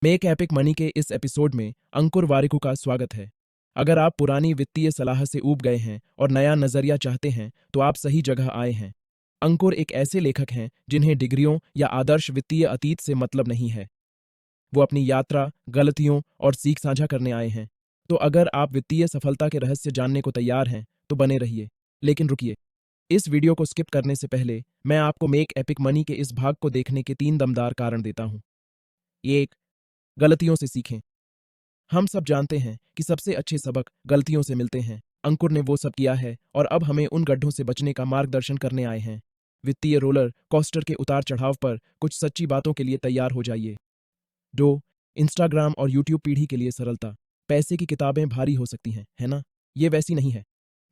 Make epic money के इस episode में अंकुर वारिकू का स्वागत है। अगर आप पुरानी वित्तीय सलाह से ऊब गए हैं और नया नजरिया चाहते हैं तो आप सही जगह आए हैं। अंकुर एक ऐसे लेखक हैं जिन्हें डिग्रियों या आदर्श वित्तीय अतीत से मतलब नहीं है। वो अपनी यात्रा, गलतियों और सीख साझा करने आए हैं। तो अगर आप वित्तीय सफलता के रहस्य जानने को तैयार हैं तो बने रहिए। लेकिन रुकिए, इस वीडियो को स्किप करने से पहले मैं आपको मेक एपिक मनी के इस भाग को देखने के 3 दमदार कारण देता हूं। 1. गलतियों से सीखें। हम सब जानते हैं कि सबसे अच्छे सबक गलतियों से मिलते हैं। अंकुर ने वो सब किया है और अब हमें उन गड्ढों से बचने का मार्गदर्शन करने आए हैं। वित्तीय रोलर कोस्टर के उतार चढ़ाव पर कुछ सच्ची बातों के लिए तैयार हो जाइए। 2. इंस्टाग्राम और यूट्यूब पीढ़ी के लिए सरलता। पैसे की किताबें भारी हो सकती हैं, है ना? ये वैसी नहीं है।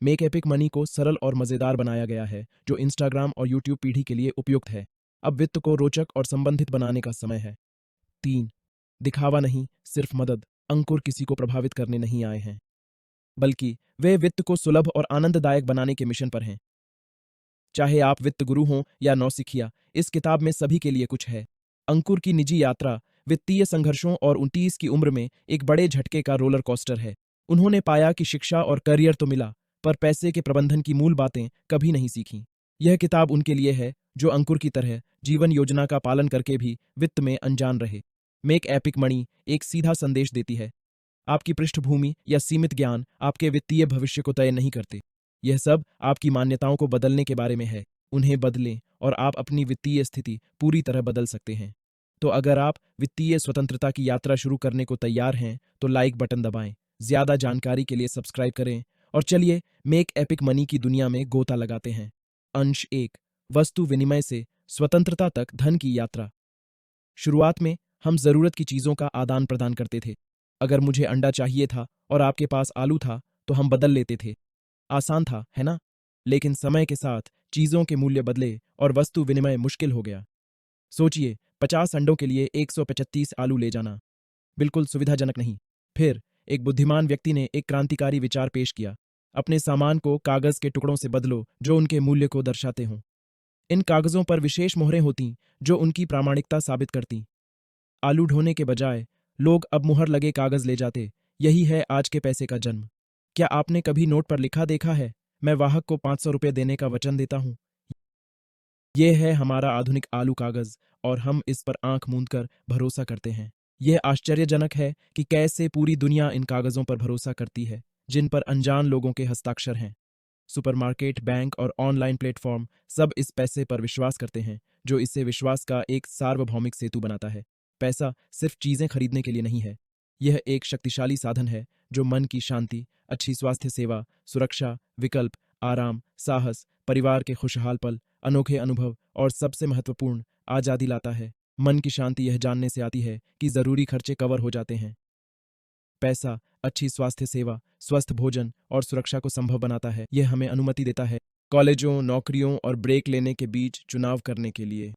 मेक एपिक मनी को सरल और मजेदार बनाया गया है, जो इंस्टाग्राम और यूट्यूब पीढ़ी के लिए उपयुक्त है। अब वित्त को रोचक और संबंधित बनाने का समय है। 3. दिखावा नहीं, सिर्फ मदद। अंकुर किसी को प्रभावित करने नहीं आए हैं, बल्कि वे वित्त को सुलभ और आनंददायक बनाने के मिशन पर हैं। चाहे आप वित्त गुरु हों या नौसिखिया, इस किताब में सभी के लिए कुछ है। अंकुर की निजी यात्रा वित्तीय संघर्षों और 29 की उम्र में एक बड़े झटके का रोलर कोस्टर है। उन्होंने पाया कि शिक्षा और करियर तो मिला, पर पैसे के प्रबंधन की मूल बातें कभी नहीं सीखीं। यह किताब उनके लिए है जो अंकुर की तरह जीवन योजना का पालन करके भी वित्त में अनजान रहे। मेक एपिक मनी एक सीधा संदेश देती है। आपकी पृष्ठभूमि या सीमित ज्ञान आपके वित्तीय भविष्य को तय नहीं करते। यह सब आपकी मान्यताओं को बदलने के बारे में है। उन्हें बदलें और आप अपनी वित्तीय स्थिति पूरी तरह बदल सकते हैं। तो अगर आप वित्तीय स्वतंत्रता की यात्रा शुरू करने को तैयार हैं तो लाइक बटन दबाएं, ज्यादा जानकारी के लिए सब्सक्राइब करें और चलिए मेक एपिक मनी की दुनिया में गोता लगाते हैं। अंश 1, वस्तु विनिमय से स्वतंत्रता तक धन की यात्रा। शुरुआत में हम जरूरत की चीजों का आदान प्रदान करते थे। अगर मुझे अंडा चाहिए था और आपके पास आलू था तो हम बदल लेते थे। आसान था, है ना? लेकिन समय के साथ चीजों के मूल्य बदले और वस्तु विनिमय मुश्किल हो गया। सोचिए, 50 अंडों के लिए 135 आलू ले जाना बिल्कुल सुविधाजनक नहीं। फिर एक बुद्धिमान व्यक्ति ने एक क्रांतिकारी विचार पेश किया। अपने सामान को कागज के टुकड़ों से बदलो जो उनके मूल्य को दर्शाते हों। इन कागजों पर विशेष मोहरें होतीं जो उनकी प्रामाणिकता साबित करतीं। आलू ढोने के बजाय लोग अब मुहर लगे कागज ले जाते। यही है आज के पैसे का जन्म। क्या आपने कभी नोट पर लिखा देखा है, मैं वाहक को 500 रुपये देने का वचन देता हूं? यह है हमारा आधुनिक आलू कागज और हम इस पर आंख मूंदकर भरोसा करते हैं। यह आश्चर्यजनक है कि कैसे पूरी दुनिया इन कागजों पर भरोसा करती है जिन पर अनजान लोगों के हस्ताक्षर हैं। सुपरमार्केट, बैंक और ऑनलाइन प्लेटफॉर्म सब इस पैसे पर विश्वास करते हैं, जो इसे विश्वास का एक सार्वभौमिक सेतु बनाता है। पैसा सिर्फ चीजें खरीदने के लिए नहीं है। यह एक शक्तिशाली साधन है जो मन की शांति, अच्छी स्वास्थ्य सेवा, सुरक्षा, विकल्प, आराम, साहस, परिवार के खुशहाल पल, अनोखे अनुभव और सबसे महत्वपूर्ण आजादी लाता है। मन की शांति यह जानने से आती है कि जरूरी खर्चे कवर हो जाते हैं। पैसा अच्छी स्वास्थ्य सेवा, स्वस्थ भोजन और सुरक्षा को संभव बनाता है। यह हमें अनुमति देता है कॉलेजों, नौकरियों और ब्रेक लेने के बीच चुनाव करने के लिए।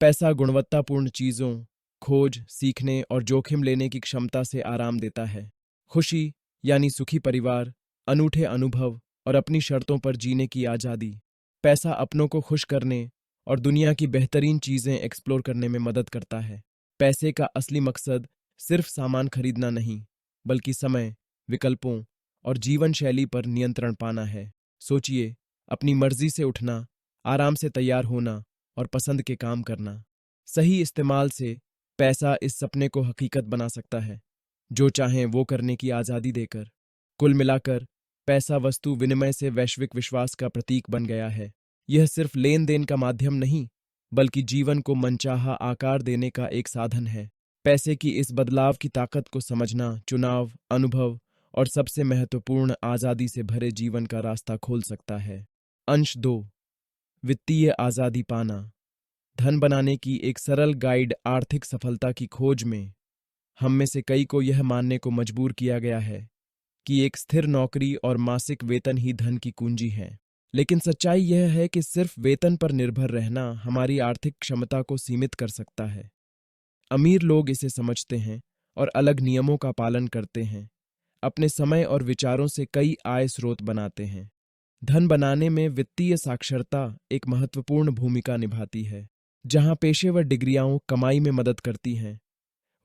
पैसा गुणवत्तापूर्ण चीजों, खोज, सीखने और जोखिम लेने की क्षमता से आराम देता है। खुशी यानी सुखी परिवार, अनूठे अनुभव और अपनी शर्तों पर जीने की आजादी। पैसा अपनों को खुश करने और दुनिया की बेहतरीन चीजें एक्सप्लोर करने में मदद करता है। पैसे का असली मकसद सिर्फ सामान खरीदना नहीं, बल्कि समय, विकल्पों और जीवन शैली पर नियंत्रण पाना है। सोचिए, अपनी मर्जी से उठना, आराम से तैयार होना और पसंद के काम करना। सही इस्तेमाल से पैसा इस सपने को हकीकत बना सकता है, जो चाहें वो करने की आज़ादी देकर। कुल मिलाकर पैसा वस्तु विनिमय से वैश्विक विश्वास का प्रतीक बन गया है। यह सिर्फ लेन देन का माध्यम नहीं, बल्कि जीवन को मनचाहा आकार देने का एक साधन है। पैसे की इस बदलाव की ताकत को समझना चुनाव, अनुभव और सबसे महत्वपूर्ण आज़ादी से भरे जीवन का रास्ता खोल सकता है। अंश 2, वित्तीय आज़ादी पाना। धन बनाने की एक सरल गाइड आर्थिक सफलता की खोज में हम में से कई को यह मानने को मजबूर किया गया है कि एक स्थिर नौकरी और मासिक वेतन ही धन की कुंजी है। लेकिन सच्चाई यह है कि सिर्फ वेतन पर निर्भर रहना हमारी आर्थिक क्षमता को सीमित कर सकता है। अमीर लोग इसे समझते हैं और अलग नियमों का पालन करते हैं, अपने समय और विचारों से कई आय स्रोत बनाते हैं। धन बनाने में वित्तीय साक्षरता एक महत्वपूर्ण भूमिका निभाती है। जहां पेशेवर डिग्रियां कमाई में मदद करती हैं,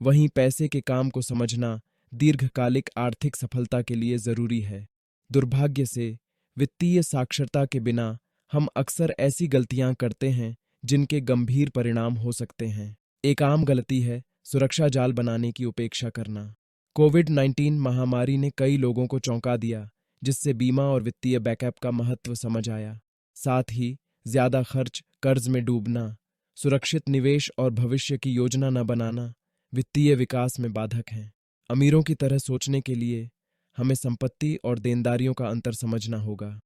वहीं पैसे के काम को समझना दीर्घकालिक आर्थिक सफलता के लिए जरूरी है। दुर्भाग्य से वित्तीय साक्षरता के बिना हम अक्सर ऐसी गलतियां करते हैं जिनके गंभीर परिणाम हो सकते हैं। एक आम गलती है सुरक्षा जाल बनाने की उपेक्षा करना। कोविड-19 महामारी ने कई लोगों को चौंका दिया, जिससे बीमा और वित्तीय बैकअप का महत्व समझ आया। साथ ही ज्यादा खर्च, कर्ज में डूबना, सुरक्षित निवेश और भविष्य की योजना न बनाना वित्तीय विकास में बाधक हैं। अमीरों की तरह सोचने के लिए हमें संपत्ति और देनदारियों का अंतर समझना होगा।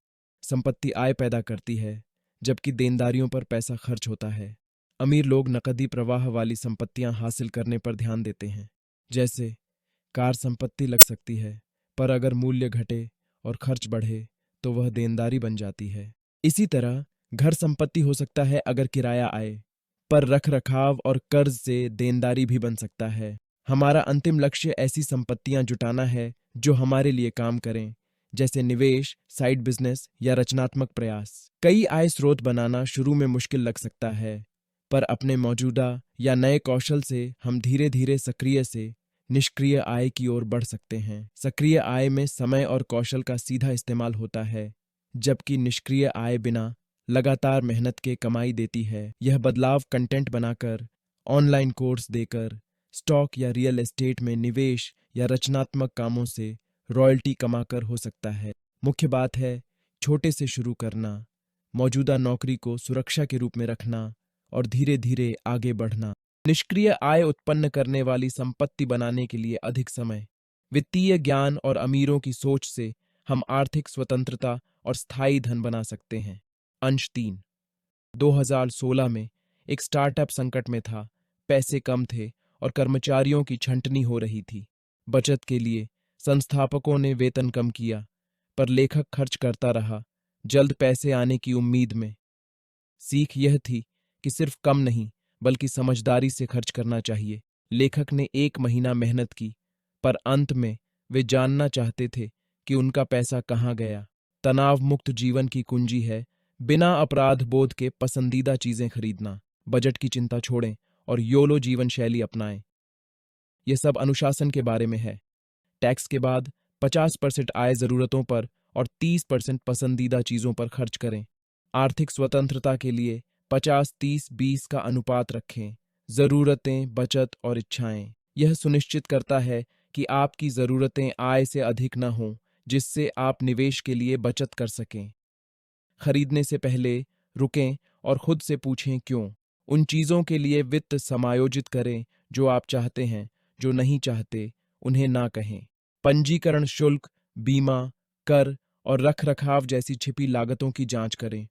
संपत्ति आय पैदा करती है, जबकि देनदारियों पर पैसा खर्च होता है। अमीर लोग नकदी प्रवाह वाली संपत्तियां हासिल करने पर ध्यान देते हैं, जैसे कार संपत्ति लग सकती है, पर अगर मूल्य घटे और खर्च बढ़े तो वह देनदारी बन जाती है। इसी तरह घर संपत्ति हो सकता है अगर किराया आए, पर रख रखाव और कर्ज से देनदारी भी बन सकता है। हमारा अंतिम लक्ष्य ऐसी संपत्तियां जुटाना है जो हमारे लिए काम करें, जैसे निवेश, साइड बिजनेस या रचनात्मक प्रयास। कई आय स्रोत बनाना शुरू में मुश्किल लग सकता है, पर अपने मौजूदा या नए कौशल से हम धीरे धीरे सक्रिय से निष्क्रिय आय की ओर बढ़ सकते हैं। सक्रिय आय में समय और कौशल का सीधा इस्तेमाल होता है, जबकि निष्क्रिय आय बिना लगातार मेहनत के कमाई देती है। यह बदलाव कंटेंट बनाकर, ऑनलाइन कोर्स देकर, स्टॉक या रियल एस्टेट में निवेश या रचनात्मक कामों से रॉयल्टी कमाकर हो सकता है। मुख्य बात है छोटे से शुरू करना, मौजूदा नौकरी को सुरक्षा के रूप में रखना और धीरे धीरे आगे बढ़ना। निष्क्रिय आय उत्पन्न करने वाली संपत्ति बनाने के लिए अधिक समय, वित्तीय ज्ञान और अमीरों की सोच से हम आर्थिक स्वतंत्रता और स्थायी धन बना सकते हैं। अंश 3। 2016 में एक स्टार्टअप संकट में था। पैसे कम थे और कर्मचारियों की छंटनी हो रही थी। बचत के लिए संस्थापकों ने वेतन कम किया, पर लेखक खर्च करता रहा, जल्द पैसे आने की उम्मीद में। सीख यह थी कि सिर्फ कम नहीं बल्कि समझदारी से खर्च करना चाहिए। लेखक ने 1 महीना मेहनत की, पर अंत में वे जानना चाहते थे कि उनका पैसा कहाँ गया। तनाव मुक्त जीवन की कुंजी है बिना अपराध बोध के पसंदीदा चीजें खरीदना। बजट की चिंता छोड़ें और योलो जीवन शैली अपनाएं। यह सब अनुशासन के बारे में है। टैक्स के बाद 50% आय जरूरतों पर और 30% पसंदीदा चीजों पर खर्च करें। आर्थिक स्वतंत्रता के लिए 50-30-20 का अनुपात रखें। जरूरतें, बचत और इच्छाएं। यह सुनिश्चित करता है कि आपकी जरूरतें आय से अधिक न हों, जिससे आप निवेश के लिए बचत कर सकें। खरीदने से पहले रुकें और खुद से पूछें क्यों। उन चीजों के लिए वित्त समायोजित करें जो आप चाहते हैं, जो नहीं चाहते उन्हें ना कहें। पंजीकरण शुल्क, बीमा, कर और रखरखाव जैसी छिपी लागतों की जांच करें।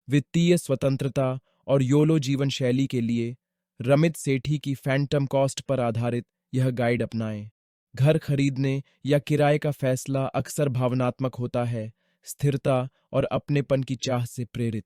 वित्तीय स्वतंत्रता और योलो जीवन शैली के लिए रमित सेठी की फैंटम कॉस्ट पर आधारित यह गाइड अपनाएं। घर खरीदने या किराए का फैसला अक्सर भावनात्मक होता है, स्थिरता और अपनेपन की चाह से प्रेरित।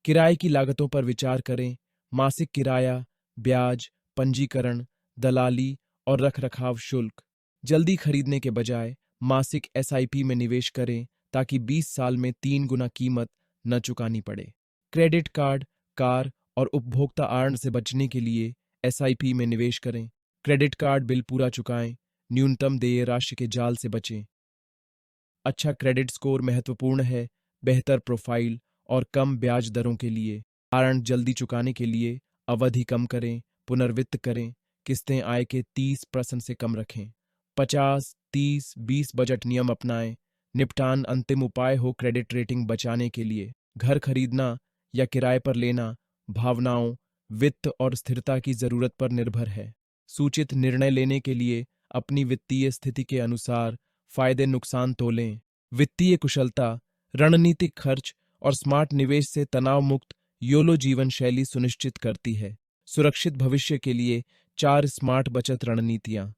किराए की लागतों पर विचार करें। मासिक किराया, ब्याज, पंजीकरण, दलाली और रखरखाव शुल्क। जल्दी खरीदने के बजाय मासिक एसआईपी में निवेश करें ताकि 20 साल में 3 गुना कीमत न चुकानी पड़े। क्रेडिट कार्ड, कार और उपभोक्ता आर्ण से बचने के लिए एसआईपी में निवेश करें। क्रेडिट कार्ड बिल पूरा चुकाएं, न्यूनतम देय राशि के जाल से बचें। अच्छा क्रेडिट स्कोर महत्वपूर्ण है बेहतर प्रोफाइल और कम ब्याज दरों के लिए। आर्ण जल्दी चुकाने के लिए अवधि कम करें, पुनर्वित्त करें, किस्तें आय के 30% से कम रखें। 50-30-20 बजट नियम अपनाएं। निपटान अंतिम उपाय हो क्रेडिट रेटिंग बचाने के लिए। घर खरीदना या किराए पर लेना भावनाओं, वित्त और स्थिरता की जरूरत पर निर्भर है। सूचित निर्णय लेने के लिए अपनी वित्तीय स्थिति के अनुसार फायदे नुकसान तोलें। वित्तीय कुशलता, रणनीतिक खर्च और स्मार्ट निवेश से तनाव मुक्त योलो जीवन शैली सुनिश्चित करती है। सुरक्षित भविष्य के लिए 4 स्मार्ट बचत रणनीतियां।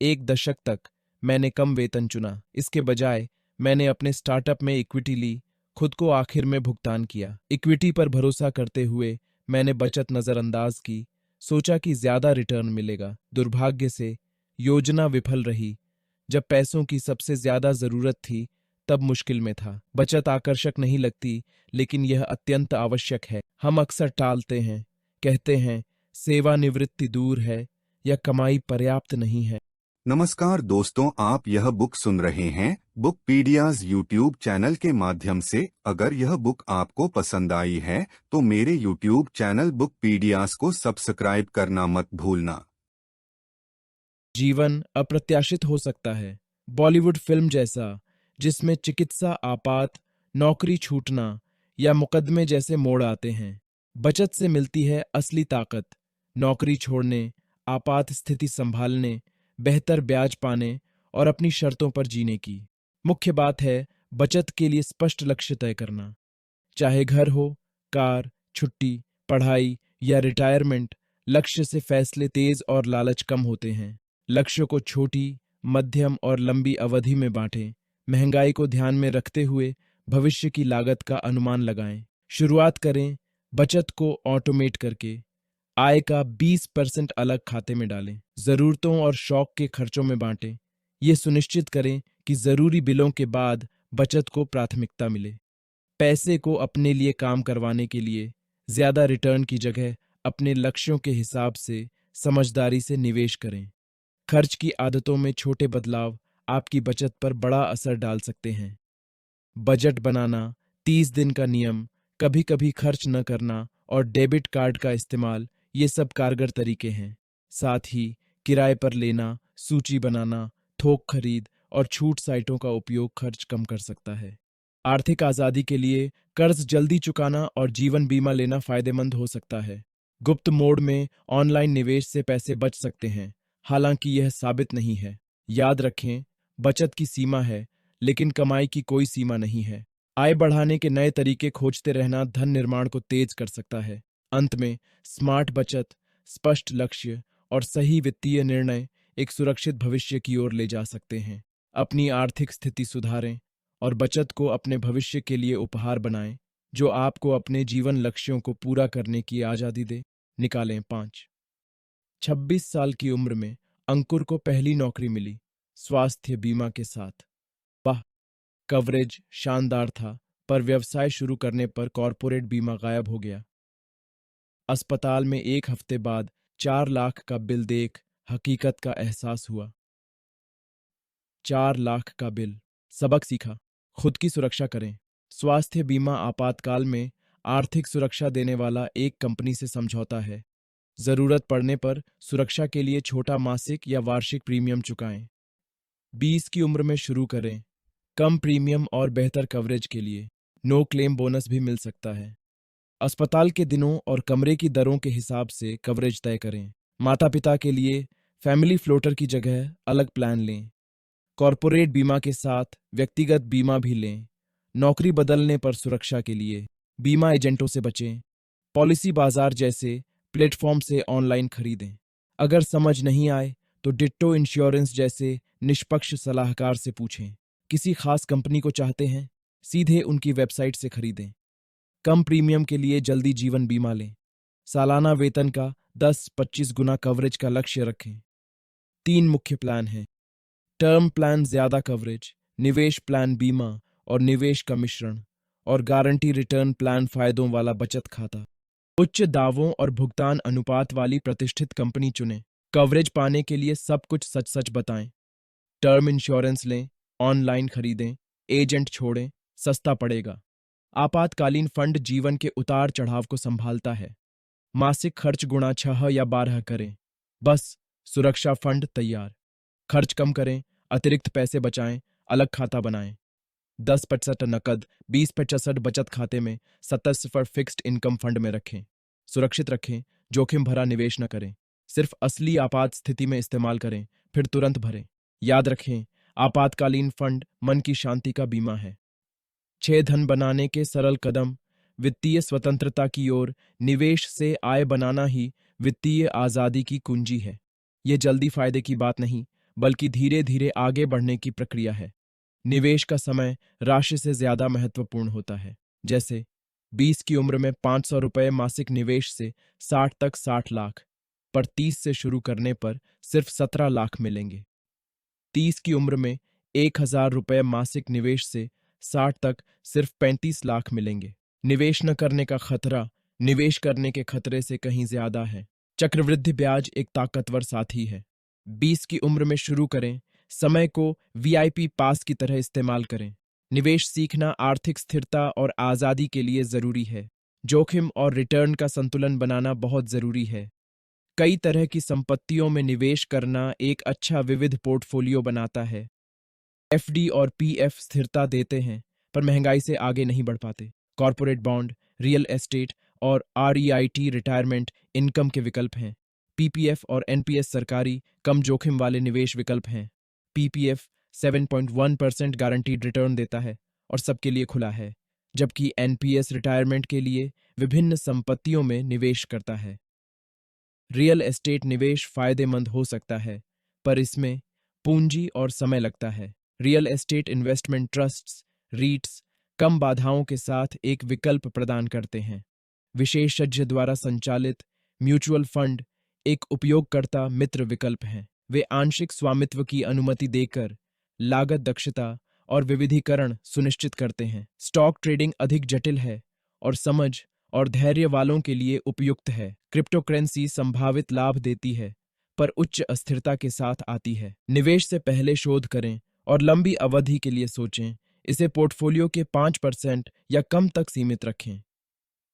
1 दशक तक मैंने कम वेतन चुना, इसके बजाय मैंने अपने स्टार्टअप में इक्विटी ली, खुद को आखिर में भुगतान किया। इक्विटी पर भरोसा करते हुए मैंने बचत नजरअंदाज की, सोचा कि ज्यादा रिटर्न मिलेगा। दुर्भाग्य से योजना विफल रही। जब पैसों की सबसे ज्यादा जरूरत थी तब मुश्किल में था। बचत आकर्षक नहीं लगती, लेकिन यह अत्यंत आवश्यक है। हम अक्सर टालते हैं, कहते हैं सेवानिवृत्ति दूर है या कमाई पर्याप्त नहीं है। नमस्कार दोस्तों, आप यह बुक सुन रहे हैं बुकपीडियाज यूट्यूब चैनल के माध्यम से। अगर यह बुक आपको पसंद आई है तो मेरे यूट्यूब चैनल बुकपीडियाज को सब्सक्राइब करना मत भूलना। जीवन अप्रत्याशित हो सकता है, बॉलीवुड फिल्म जैसा, जिसमें चिकित्सा आपात, नौकरी छूटना या मुकदमे जैसे मोड़ आते हैं। बचत से मिलती है असली ताकत, नौकरी छोड़ने, आपात स्थिति संभालने, बेहतर ब्याज पाने और अपनी शर्तों पर जीने की। मुख्य बात है बचत के लिए स्पष्ट लक्ष्य तय करना। चाहे घर हो, कार, छुट्टी, पढ़ाई या रिटायरमेंट, लक्ष्य से फैसले तेज और लालच कम होते हैं। लक्ष्य को छोटी, मध्यम और लंबी अवधि में बांटें। महंगाई को ध्यान में रखते हुए भविष्य की लागत का अनुमान लगाएं। शुरुआत करें बचत को ऑटोमेट करके। आय का 20% अलग खाते में डालें। जरूरतों और शौक के खर्चों में बांटें। ये सुनिश्चित करें कि जरूरी बिलों के बाद बचत को प्राथमिकता मिले। पैसे को अपने लिए काम करवाने के लिए ज्यादा रिटर्न की जगह अपने लक्ष्यों के हिसाब से समझदारी से निवेश करें। खर्च की आदतों में छोटे बदलाव आपकी बचत पर बड़ा असर डाल सकते हैं। बजट बनाना, 30 दिन का नियम, कभी कभी खर्च न करना और डेबिट कार्ड का इस्तेमाल, ये सब कारगर तरीके हैं। साथ ही किराए पर लेना, सूची बनाना, थोक खरीद और छूट साइटों का उपयोग खर्च कम कर सकता है। आर्थिक आजादी के लिए कर्ज जल्दी चुकाना और जीवन बीमा लेना फायदेमंद हो सकता है। गुप्त मोड में ऑनलाइन निवेश से पैसे बच सकते हैं, हालांकि यह साबित नहीं है। याद रखें, बचत की सीमा है, लेकिन कमाई की कोई सीमा नहीं है। आय बढ़ाने के नए तरीके खोजते रहना धन निर्माण को तेज कर सकता है। अंत में, स्मार्ट बचत, स्पष्ट लक्ष्य और सही वित्तीय निर्णय एक सुरक्षित भविष्य की ओर ले जा सकते हैं। अपनी आर्थिक स्थिति सुधारें और बचत को अपने भविष्य के लिए उपहार बनाएं, जो आपको अपने जीवन लक्ष्यों को पूरा करने की आजादी दे। निकालें 5। 26 साल की उम्र में अंकुर को पहली नौकरी मिली, स्वास्थ्य बीमा के साथ। वाह, कवरेज शानदार था, पर व्यवसाय शुरू करने पर कॉर्पोरेट बीमा गायब हो गया। अस्पताल में 1 हफ्ते बाद 4 लाख का बिल देख हकीकत का एहसास हुआ। 4 लाख का बिल। सबक सीखा, खुद की सुरक्षा करें। स्वास्थ्य बीमा आपातकाल में आर्थिक सुरक्षा देने वाला एक कंपनी से समझौता है। जरूरत पड़ने पर सुरक्षा के लिए छोटा मासिक या वार्षिक प्रीमियम चुकाएं। 20 की उम्र में शुरू करें। कम प्रीमियम और बेहतर कवरेज के लिए नो क्लेम बोनस भी मिल सकता है। अस्पताल के दिनों और कमरे की दरों के हिसाब से कवरेज तय करें। माता पिता के लिए फैमिली फ्लोटर की जगह अलग प्लान लें। कॉर्पोरेट बीमा के साथ व्यक्तिगत बीमा भी लें। नौकरी बदलने पर सुरक्षा के लिए बीमा एजेंटों से बचें। पॉलिसी बाजार जैसे प्लेटफॉर्म से ऑनलाइन खरीदें। अगर समझ नहीं आए तो डिट्टो इंश्योरेंस जैसे निष्पक्ष सलाहकार से पूछें। किसी खास कंपनी को चाहते हैं, सीधे उनकी वेबसाइट से खरीदें। कम प्रीमियम के लिए जल्दी जीवन बीमा लें। सालाना वेतन का 10-25 गुना कवरेज का लक्ष्य रखें। 3 मुख्य प्लान हैं: टर्म प्लान ज्यादा कवरेज, निवेश प्लान बीमा और निवेश का मिश्रण, और गारंटी रिटर्न प्लान फायदों वाला बचत खाता। उच्च दावों और भुगतान अनुपात वाली प्रतिष्ठित कंपनी चुनें। कवरेज पाने के लिए सब कुछ सच सच बताएं। टर्म इंश्योरेंस लें, ऑनलाइन खरीदें, एजेंट छोड़ें, सस्ता पड़ेगा। आपातकालीन फंड जीवन के उतार चढ़ाव को संभालता है। मासिक खर्च गुणा 6 या 12 करें। बस सुरक्षा फंड तैयार। खर्च कम करें, अतिरिक्त पैसे बचाएं, अलग खाता बनाएं। 10% नकद, 20% बचत खाते में, 70% फिक्स्ड इनकम फंड में रखें। सुरक्षित रखें, जोखिम भरा निवेश न करें। सिर्फ असली आपात स्थिति में इस्तेमाल करें, फिर तुरंत भरें। याद रखें, आपातकालीन फंड मन की शांति का बीमा है। 6 धन बनाने के सरल कदम। वित्तीय स्वतंत्रता की ओर निवेश से आय बनाना ही वित्तीय आजादी की कुंजी है। यह जल्दी फायदे की बात नहीं, बल्कि धीरे धीरे आगे बढ़ने की प्रक्रिया है। निवेश का समय राशि से ज्यादा महत्वपूर्ण होता है। जैसे 20 की उम्र में 500 रुपये मासिक निवेश से 60 तक 60 लाख, पर 30 से शुरू करने पर सिर्फ 17 लाख मिलेंगे। 30 की उम्र में 1000 रुपये मासिक निवेश से 60 तक सिर्फ 35 लाख मिलेंगे। निवेश न करने का खतरा निवेश करने के खतरे से कहीं ज्यादा है। चक्रवृद्धि ब्याज एक ताकतवर साथी है। 20 की उम्र में शुरू करें, समय को वीआईपी पास की तरह इस्तेमाल करें। निवेश सीखना आर्थिक स्थिरता और आज़ादी के लिए ज़रूरी है। जोखिम और रिटर्न का संतुलन बनाना बहुत ज़रूरी है। कई तरह की संपत्तियों में निवेश करना एक अच्छा विविध पोर्टफोलियो बनाता है। एफडी और पीएफ स्थिरता देते हैं, पर महंगाई से आगे नहीं बढ़ पाते। कॉरपोरेट बॉन्ड, रियल एस्टेट और आरईआईटी रिटायरमेंट इनकम के विकल्प हैं। पीपीएफ और एनपीएस सरकारी कम जोखिम वाले निवेश विकल्प हैं। पीपीएफ 7.1% गारंटीड रिटर्न देता है और सबके लिए खुला है, जबकि एनपीएस रिटायरमेंट के लिए विभिन्न संपत्तियों में निवेश करता है। रियल एस्टेट निवेश फायदेमंद हो सकता है, पर इसमें पूंजी और समय लगता है। Real estate investment trusts, REITs कम बाधाओं के साथ एक विकल्प प्रदान करते हैं। विशेषज्ञ द्वारा संचालित म्यूचुअल फंड एक उपयोगकर्ता मित्र विकल्प हैं। वे आंशिक स्वामित्व की अनुमति देकर लागत दक्षता और विविधीकरण सुनिश्चित करते हैं। स्टॉक ट्रेडिंग अधिक जटिल है और समझ और धैर्य वालों के लिए उपयुक्त है। क्रिप्टोकरेंसी संभावित लाभ देती है, पर उच्च अस्थिरता के साथ आती है। निवेश से पहले शोध करें और लंबी अवधि के लिए सोचें। इसे पोर्टफोलियो के 5% या कम तक सीमित रखें।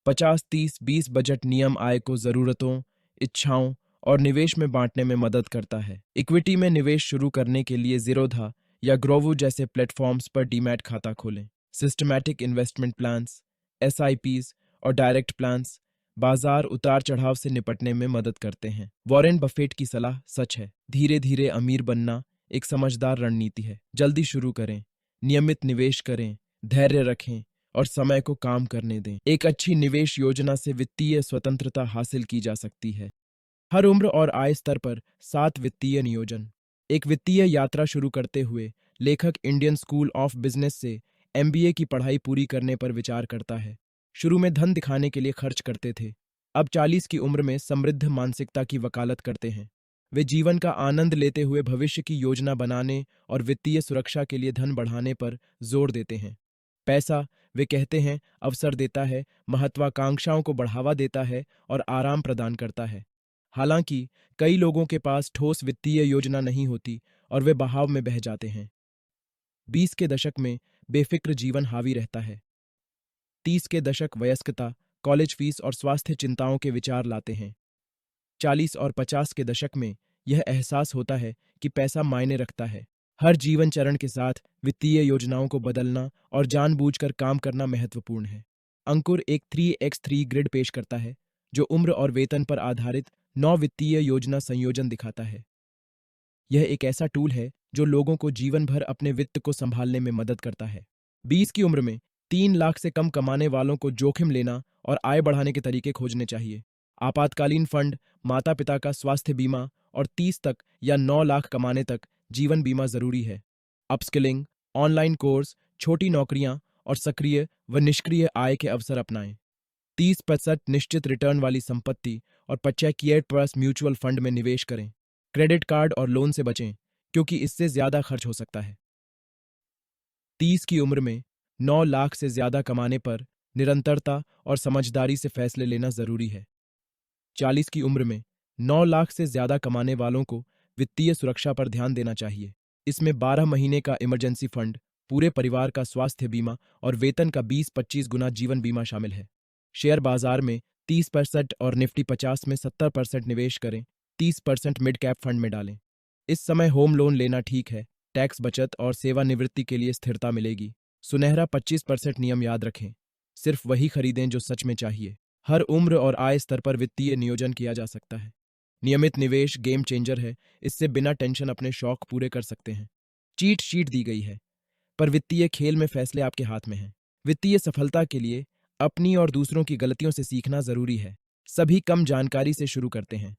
50-30-20 बजट नियम आय को जरूरतों, इच्छाओं और निवेश में बांटने में मदद करता है। इक्विटी में निवेश शुरू करने के लिए ज़ीरोधा या ग्रोवो जैसे प्लेटफॉर्म्स पर डीमैट खाता खोलें। सिस्टमैटिक इन्वेस्टमेंट प्लान्स, एसआईपीज और डायरेक्ट प्लान्स बाजार उतार चढ़ाव से निपटने में मदद करते हैं। वॉरेन बफेट की सलाह सच है। धीरे धीरे अमीर बनना एक समझदार रणनीति है। जल्दी शुरू करें, नियमित निवेश करें, धैर्य रखें और समय को काम करने दें। एक अच्छी निवेश योजना से वित्तीय स्वतंत्रता हासिल की जा सकती है। हर उम्र और आय स्तर पर 7 वित्तीय नियोजन। एक वित्तीय यात्रा शुरू करते हुए लेखक इंडियन स्कूल ऑफ बिजनेस से एमबीए की पढ़ाई पूरी करने पर विचार करता है। शुरू में धन दिखाने के लिए खर्च करते थे, अब 40 की उम्र में समृद्ध मानसिकता की वकालत करते हैं। वे जीवन का आनंद लेते हुए भविष्य की योजना बनाने और वित्तीय सुरक्षा के लिए धन बढ़ाने पर जोर देते हैं। पैसा, वे कहते हैं, अवसर देता है, महत्वाकांक्षाओं को बढ़ावा देता है और आराम प्रदान करता है। हालांकि कई लोगों के पास ठोस वित्तीय योजना नहीं होती और वे बहाव में बह जाते हैं। 20 के दशक में बेफिक्र जीवन हावी रहता है। 30 के दशक वयस्कता, कॉलेज फीस और स्वास्थ्य चिंताओं के विचार लाते हैं। 40 और 50 के दशक में यह एहसास होता है कि पैसा मायने रखता है। हर जीवन चरण के साथ वित्तीय योजनाओं को बदलना और जानबूझकर काम करना महत्वपूर्ण है। अंकुर एक 3x3 ग्रिड पेश करता है, जो उम्र और वेतन पर आधारित 9 वित्तीय योजना संयोजन दिखाता है। यह एक ऐसा टूल है जो लोगों को जीवन भर अपने वित्त को संभालने में मदद करता है। 20 की उम्र में 3 लाख से कम कमाने वालों को जोखिम लेना और आय बढ़ाने के तरीके खोजने चाहिए। आपातकालीन फंड, माता पिता का स्वास्थ्य बीमा और 30 तक या 9 लाख कमाने तक जीवन बीमा जरूरी है। अपस्किलिंग, ऑनलाइन कोर्स, छोटी नौकरियां और सक्रिय व निष्क्रिय आय के अवसर अपनाएं। 30% निश्चित रिटर्न वाली संपत्ति और 25% म्यूचुअल फंड में निवेश करें। क्रेडिट कार्ड और लोन से बचें, क्योंकि इससे ज्यादा खर्च हो सकता है। 30 की उम्र में 9 लाख से ज्यादा कमाने पर निरंतरता और समझदारी से फैसले लेना जरूरी है। 40 की उम्र में 9 लाख से ज्यादा कमाने वालों को वित्तीय सुरक्षा पर ध्यान देना चाहिए। इसमें 12 महीने का इमरजेंसी फंड, पूरे परिवार का स्वास्थ्य बीमा और वेतन का 20-25 गुना जीवन बीमा शामिल है। शेयर बाजार में 30% और निफ्टी 50 में 70% निवेश करें। 30% मिड कैप फंड में डालें। इस समय होम लोन लेना ठीक है। टैक्स बचत और सेवानिवृत्ति के लिए स्थिरता मिलेगी। सुनहरा 25% नियम याद रखें। सिर्फ वही खरीदें जो सच में चाहिए। हर उम्र और आय स्तर पर वित्तीय नियोजन किया जा सकता है। नियमित निवेश गेम चेंजर है। इससे बिना टेंशन अपने शौक पूरे कर सकते हैं। चीट शीट दी गई है, पर वित्तीय खेल में फैसले आपके हाथ में हैं। वित्तीय सफलता के लिए अपनी और दूसरों की गलतियों से सीखना जरूरी है। सभी कम जानकारी से शुरू करते हैं।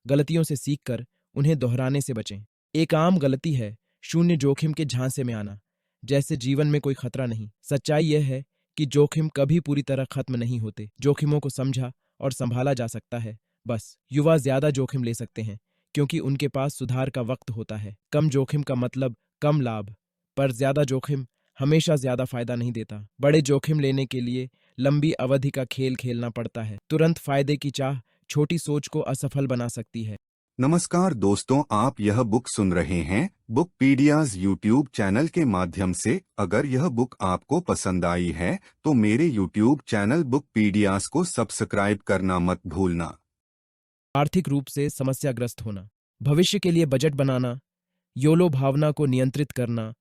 गलतियों से सीखकर उन्हें दोहराने से बचें। एक आम गलती है शून्य जोखिम के झांसे में आना, जैसे जीवन में कोई खतरा नहीं। सच्चाई यह है कि जोखिम कभी पूरी तरह खत्म नहीं होते। जोखिमों को समझा और संभाला जा सकता है। बस युवा ज्यादा जोखिम ले सकते हैं क्योंकि उनके पास सुधार का वक्त होता है। कम जोखिम का मतलब कम लाभ, पर ज्यादा जोखिम हमेशा ज्यादा फायदा नहीं देता। बड़े जोखिम लेने के लिए लंबी अवधि का खेल खेलना पड़ता है। तुरंत फायदे की चाह छोटी सोच को असफल बना सकती है। नमस्कार दोस्तों, आप यह बुक सुन रहे हैं बुक पीडियाज यूट्यूब चैनल के माध्यम से। अगर यह बुक आपको पसंद आई है तो मेरे यूट्यूब चैनल बुक पीडियाज को सब्सक्राइब करना मत भूलना। आर्थिक रूप से समस्याग्रस्त होना, भविष्य के लिए बजट बनाना, योलो भावना को नियंत्रित करना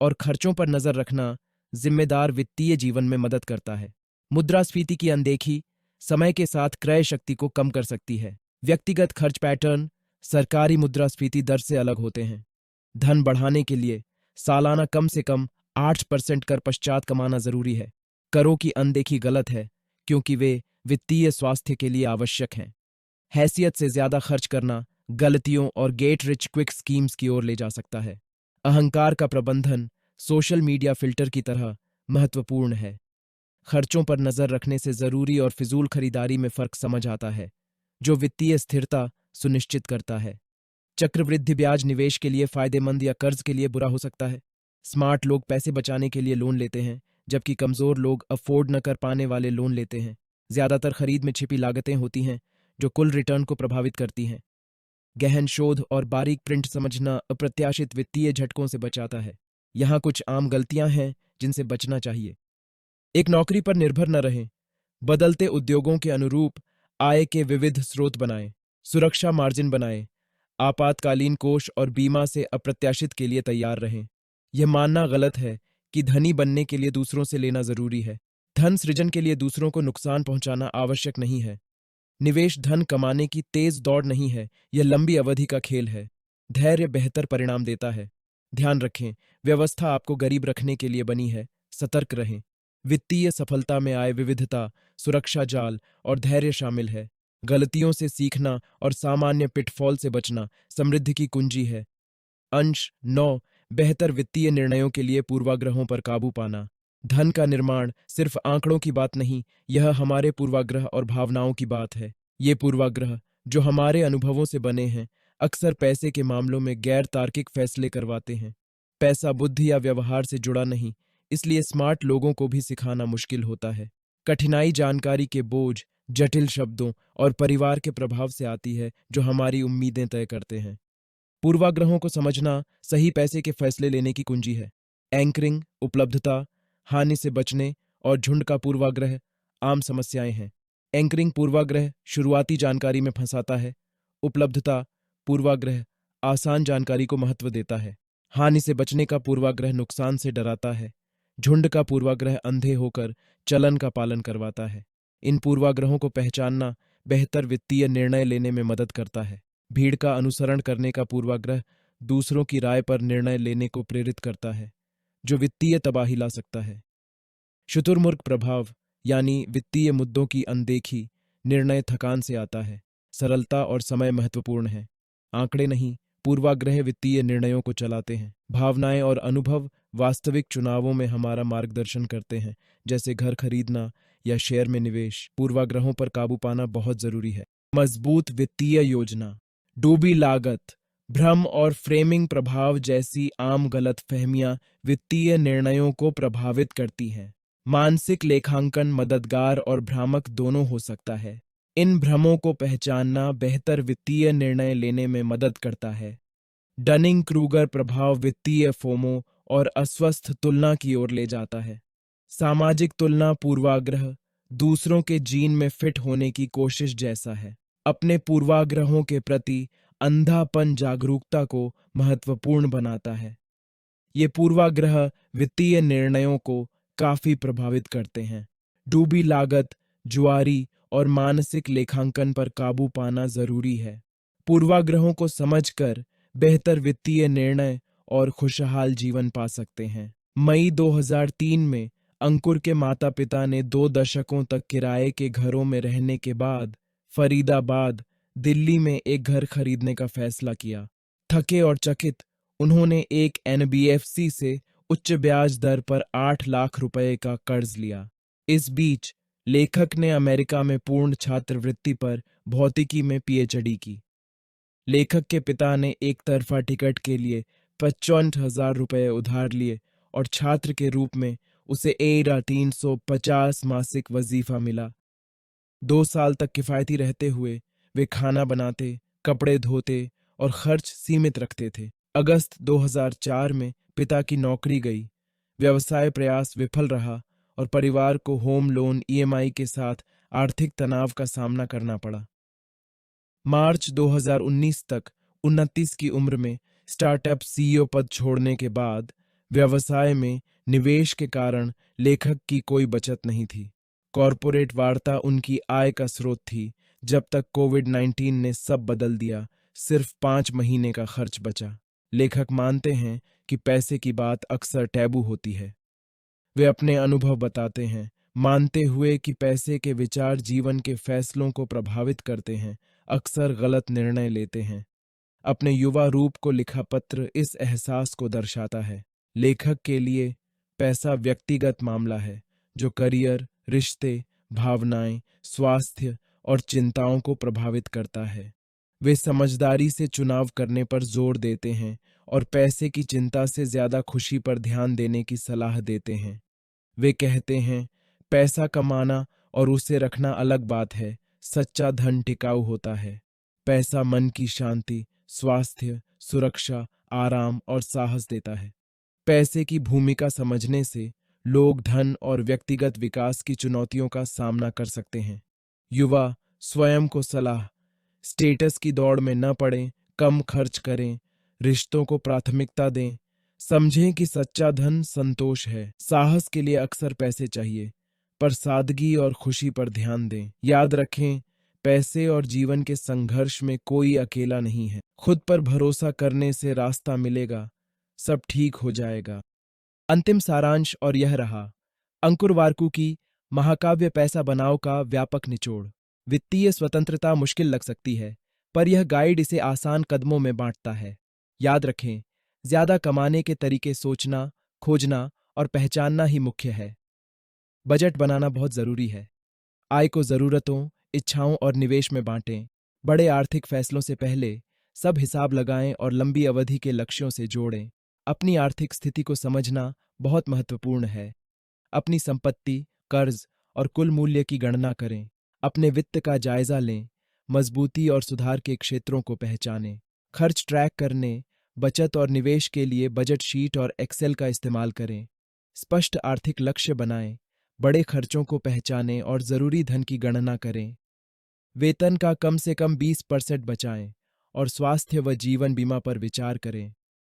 और खर्चों पर नजर रखना जिम्मेदार वित्तीय जीवन में मदद करता है। मुद्रास्फीति की अनदेखी समय के साथ क्रय शक्ति को कम कर सकती है। व्यक्तिगत खर्च पैटर्न सरकारी मुद्रास्फीति दर से अलग होते हैं। धन बढ़ाने के लिए सालाना कम से कम 8% कर पश्चात कमाना जरूरी है। करों की अनदेखी गलत है क्योंकि वे वित्तीय स्वास्थ्य के लिए आवश्यक हैं। हैसियत से ज्यादा खर्च करना गलतियों और गेट रिच क्विक स्कीम्स की ओर ले जा सकता है। अहंकार का प्रबंधन सोशल मीडिया फिल्टर की तरह महत्वपूर्ण है। खर्चों पर नजर रखने से जरूरी और फिजूल खरीदारी में फर्क समझ आता है, जो वित्तीय स्थिरता सुनिश्चित करता है। चक्रवृद्धि ब्याज निवेश के लिए फायदेमंद या कर्ज के लिए बुरा हो सकता है। स्मार्ट लोग पैसे बचाने के लिए लोन लेते हैं, जबकि कमजोर लोग अफोर्ड न कर पाने वाले लोन लेते हैं। ज्यादातर खरीद में छिपी लागतें होती हैं जो कुल रिटर्न को प्रभावित करती हैं। गहन शोध और बारीक प्रिंट समझना अप्रत्याशित वित्तीय झटकों से बचाता है। यहाँ कुछ आम गलतियां हैं जिनसे बचना चाहिए। एक नौकरी पर निर्भर न रहें। बदलते उद्योगों के अनुरूप आय के विविध स्रोत बनाएं। सुरक्षा मार्जिन बनाएं। आपातकालीन कोष और बीमा से अप्रत्याशित के लिए तैयार रहें। यह मानना गलत है कि धनी बनने के लिए दूसरों से लेना जरूरी है। धन सृजन के लिए दूसरों को नुकसान पहुंचाना आवश्यक नहीं है। निवेश धन कमाने की तेज दौड़ नहीं है, यह लंबी अवधि का खेल है। धैर्य बेहतर परिणाम देता है। ध्यान रखें, व्यवस्था आपको गरीब रखने के लिए बनी है। सतर्क रहें। वित्तीय सफलता में आय विविधता, सुरक्षा जाल और धैर्य शामिल है। गलतियों से सीखना और सामान्य पिटफॉल से बचना समृद्धि की कुंजी है। अंश 9, बेहतर वित्तीय निर्णयों के लिए पूर्वाग्रहों पर काबू पाना। धन का निर्माण सिर्फ आंकड़ों की बात नहीं, यह हमारे पूर्वाग्रह और भावनाओं की बात है। ये पूर्वाग्रह, जो हमारे अनुभवों से बने हैं, अक्सर पैसे के मामलों में गैर तार्किक फैसले करवाते हैं। पैसा बुद्धि या व्यवहार से जुड़ा नहीं, इसलिए स्मार्ट लोगों को भी सिखाना मुश्किल होता है। कठिनाई जानकारी के बोझ, जटिल शब्दों और परिवार के प्रभाव से आती है, जो हमारी उम्मीदें तय करते हैं। पूर्वाग्रहों को समझना सही पैसे के फैसले लेने की कुंजी है। एंकरिंग, उपलब्धता, हानि से बचने और झुंड का पूर्वाग्रह आम समस्याएं हैं। एंकरिंग पूर्वाग्रह शुरुआती जानकारी में फंसाता है। उपलब्धता पूर्वाग्रह आसान जानकारी को महत्व देता है। हानि से बचने का पूर्वाग्रह नुकसान से डराता है। झुंड का पूर्वाग्रह अंधे होकर चलन का पालन करवाता है। इन पूर्वाग्रहों को पहचानना बेहतर वित्तीय निर्णय लेने में मदद करता है। भीड़ का अनुसरण करने का पूर्वाग्रह दूसरों की राय पर निर्णय लेने को प्रेरित करता है, जो वित्तीय तबाही ला सकता है। शुतुरमुर्ग प्रभाव यानी वित्तीय मुद्दों की अनदेखी निर्णय थकान से आता है। सरलता और समय महत्वपूर्ण है, आंकड़े नहीं। पूर्वाग्रह वित्तीय निर्णयों को चलाते हैं। भावनाएं और अनुभव वास्तविक चुनावों में हमारा मार्गदर्शन करते हैं, जैसे घर खरीदना या शेयर में निवेश। पूर्वाग्रहों पर काबू पाना बहुत जरूरी है। मजबूत वित्तीय योजना, डूबी लागत, भ्रम और फ्रेमिंग प्रभाव जैसी आम गलतफहमियां वित्तीय निर्णयों को प्रभावित करती हैं। मानसिक लेखांकन मददगार और भ्रामक दोनों हो सकता है। इन भ्रमों को पहचानना बेहतर वित्तीय निर्णय लेने में मदद करता है। डनिंग क्रूगर प्रभाव वित्तीय फोमो और अस्वस्थ तुलना की ओर ले जाता है। सामाजिक तुलना पूर्वाग्रह दूसरों के जीन में फिट होने की कोशिश जैसा है। अपने पूर्वाग्रहों के प्रति अंधापन जागरूकता को महत्वपूर्ण बनाता है। ये पूर्वाग्रह वित्तीय निर्णयों को काफी प्रभावित करते हैं। डूबी लागत, जुआरी और मानसिक लेखांकन पर काबू पाना जरूरी है। पूर्वाग्रहों को समझकर बेहतर वित्तीय निर्णय और खुशहाल जीवन पा सकते हैं। मई 2003 में अंकुर के माता पिता ने 2 दशकों तक किराए के घरों में रहने के बाद फरीदाबाद, दिल्ली में एक घर खरीदने का फैसला किया। थके और चकित उन्होंने एक एनबीएफसी से उच्च ब्याज दर पर 8 लाख रुपए का कर्ज लिया। इस बीच लेखक ने अमेरिका में पूर्ण छात्रवृत्ति पर भौतिकी में पीएचडी की। लेखक के पिता ने एक तरफा टिकट के लिए 55,000 रुपए उधार लिए और छात्र के रूप में उसे एरा 350 मासिक वजीफा मिला। 2 साल तक किफायती रहते हुए वे खाना बनाते, कपड़े धोते और खर्च सीमित रखते थे। अगस्त 2004 में पिता की नौकरी गई, व्यवसाय प्रयास विफल रहा और परिवार को होम लोन ईएमआई के साथ आर्थिक तनाव का सामना करना पड़ा। मार्च 2019 तक 29 की उम्र में स्टार्टअप सीईओ पद छोड़ने के बाद व्यवसाय में निवेश के कारण लेखक की कोई बचत नहीं थी। कॉरपोरेट वार्ता उनकी आय का स्रोत थी, जब तक कोविड-19 ने सब बदल दिया। सिर्फ 5 महीने का खर्च बचा। लेखक मानते हैं कि पैसे की बात अक्सर टैबू होती है। वे अपने अनुभव बताते हैं, मानते हुए कि पैसे के विचार जीवन के फैसलों को प्रभावित करते हैं, अक्सर गलत निर्णय लेते हैं। अपने युवा रूप को लिखा पत्र इस एहसास को दर्शाता है। लेखक के लिए पैसा व्यक्तिगत मामला है जो करियर, रिश्ते, भावनाएं, स्वास्थ्य और चिंताओं को प्रभावित करता है। वे समझदारी से चुनाव करने पर जोर देते हैं और पैसे की चिंता से ज्यादा खुशी पर ध्यान देने की सलाह देते हैं। वे कहते हैं, पैसा कमाना और उसे रखना अलग बात है, सच्चा धन टिकाऊ होता है। पैसा मन की शांति, स्वास्थ्य, सुरक्षा, आराम और साहस देता है। पैसे की भूमिका समझने से लोग धन और व्यक्तिगत विकास की चुनौतियों का सामना कर सकते हैं। युवा स्वयं को सलाह, स्टेटस की दौड़ में न पड़ें, कम खर्च करें, रिश्तों को प्राथमिकता दें, समझें कि सच्चा धन संतोष है। साहस के लिए अक्सर पैसे चाहिए, पर सादगी और खुशी पर ध्यान दें। याद रखें, पैसे और जीवन के संघर्ष में कोई अकेला नहीं है। खुद पर भरोसा करने से रास्ता मिलेगा, सब ठीक हो जाएगा। अंतिम सारांश और यह रहा, अंकुर वारकू की महाकाव्य पैसा बनाओ का व्यापक निचोड़। वित्तीय स्वतंत्रता मुश्किल लग सकती है, पर यह गाइड इसे आसान कदमों में बांटता है। याद रखें, ज्यादा कमाने के तरीके सोचना, खोजना और पहचानना ही मुख्य है। बजट बनाना बहुत जरूरी है। आय को जरूरतों, इच्छाओं और निवेश में बांटें। बड़े आर्थिक फैसलों से पहले सब हिसाब लगाएं और लंबी अवधि के लक्ष्यों से जोड़ें। अपनी आर्थिक स्थिति को समझना बहुत महत्वपूर्ण है। अपनी संपत्ति, कर्ज और कुल मूल्य की गणना करें। अपने वित्त का जायजा लें। मजबूती और सुधार के क्षेत्रों को पहचानें। खर्च ट्रैक करने, बचत और निवेश के लिए बजट शीट और एक्सेल का इस्तेमाल करें। स्पष्ट आर्थिक लक्ष्य बनाएं। बड़े खर्चों को पहचानें और जरूरी धन की गणना करें। वेतन का कम से कम 20% बचाएं और स्वास्थ्य व जीवन बीमा पर विचार करें।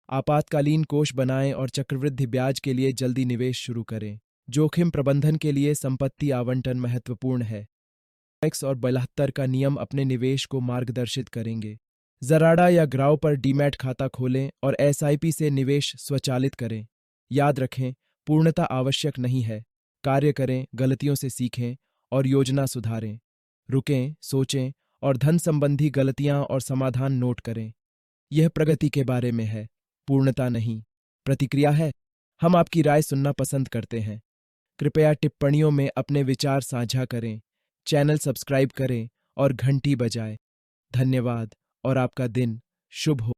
आपातकालीन कोष बनाएं और चक्रवृद्धि ब्याज के लिए जल्दी निवेश शुरू करें। जोखिम प्रबंधन के लिए संपत्ति आवंटन महत्वपूर्ण है। टैक्स और 72 का नियम अपने निवेश को मार्गदर्शित करेंगे। जराडा या ग्राव पर डीमैट खाता खोलें और एसआईपी से निवेश स्वचालित करें। याद रखें, पूर्णता आवश्यक नहीं है। कार्य करें, गलतियों से सीखें और योजना सुधारें। रुकें, सोचें और धन संबंधी गलतियां और समाधान नोट करें। यह प्रगति के बारे में है, पूर्णता नहीं। प्रतिक्रिया है, हम आपकी राय सुनना पसंद करते हैं। कृपया टिप्पणियों में अपने विचार साझा करें। चैनल सब्सक्राइब करें और घंटी बजाएं। धन्यवाद और आपका दिन शुभ हो।